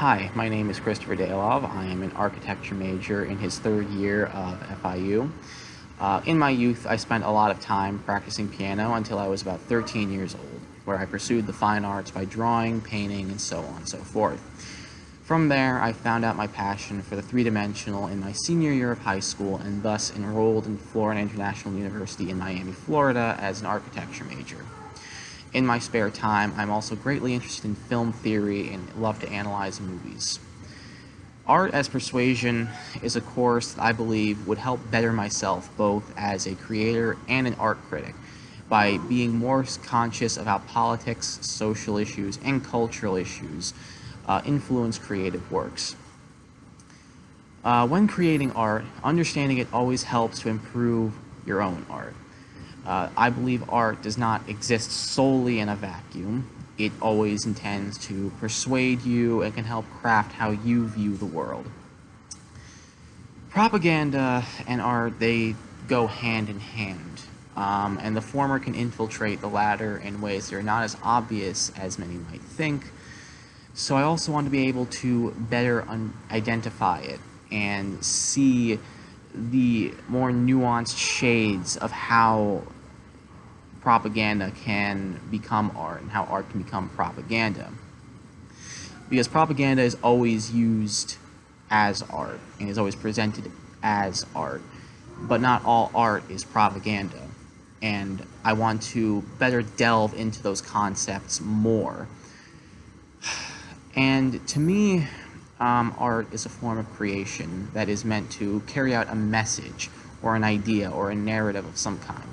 Hi, my name is Christopher Dalov. I am an architecture major in his third year of FIU. In my youth, I spent a lot of time practicing piano until I was about 13 years old, where I pursued the fine arts by drawing, painting, and so on and so forth. From there, I found out my passion for the three-dimensional in my senior year of high school and thus enrolled in Florida International University in Miami, Florida as an architecture major. In my spare time, I'm also greatly interested in film theory and love to analyze movies. Art as persuasion is a course that I believe would help better myself both as a creator and an art critic by being more conscious of how politics, social issues, and cultural issues influence creative works. When creating art, understanding it always helps to improve your own art. I believe art does not exist solely in a vacuum. It always intends to persuade you and can help craft how you view the world. Propaganda and art, they go hand in hand, and the former can infiltrate the latter in ways that are not as obvious as many might think. So I also want to be able to better identify it and see the more nuanced shades of how propaganda can become art and how art can become propaganda. Because propaganda is always used as art and is always presented as art, but not all art is propaganda. And I want to better delve into those concepts more. And to me, art is a form of creation that is meant to carry out a message or an idea or a narrative of some kind.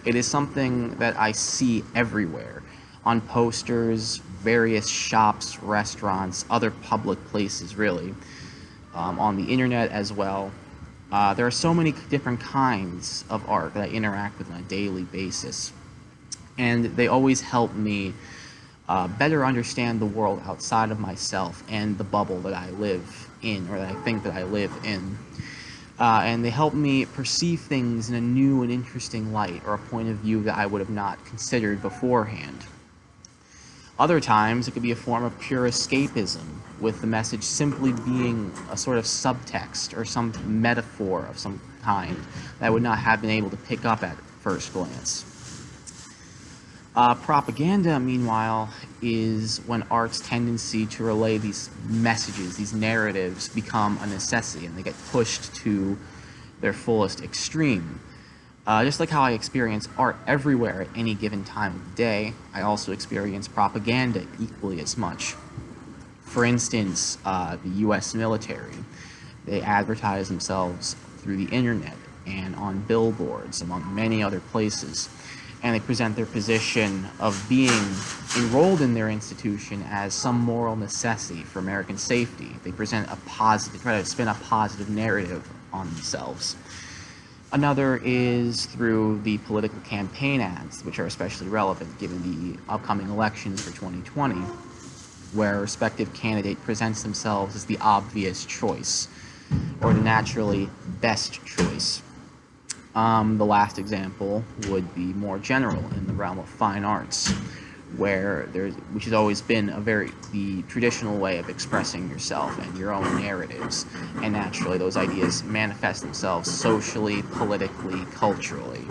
It is something that I see everywhere, on posters, various shops, restaurants, other public places really, on the internet as well. There are so many different kinds of art that I interact with on a daily basis, and they always help me better understand the world outside of myself and the bubble that I live in, or that I think that I live in. And they help me perceive things in a new and interesting light, or a point of view that I would have not considered beforehand. Other times, it could be a form of pure escapism, with the message simply being a sort of subtext or some metaphor of some kind that I would not have been able to pick up at first glance. Propaganda, meanwhile, is when art's tendency to relay these messages, these narratives, become a necessity, and they get pushed to their fullest extreme. Just like how I experience art everywhere at any given time of the day, I also experience propaganda equally as much. For instance, the US military, they advertise themselves through the internet and on billboards, among many other places. And they present their position of being enrolled in their institution as some moral necessity for American safety. They present a positive, try to spin a positive narrative on themselves. Another is through the political campaign ads, which are especially relevant given the upcoming elections for 2020, where a respective candidate presents themselves as the obvious choice, or the naturally best choice. The last example would be more general in the realm of fine arts, which has always been the traditional way of expressing yourself and your own narratives, and naturally those ideas manifest themselves socially, politically, culturally.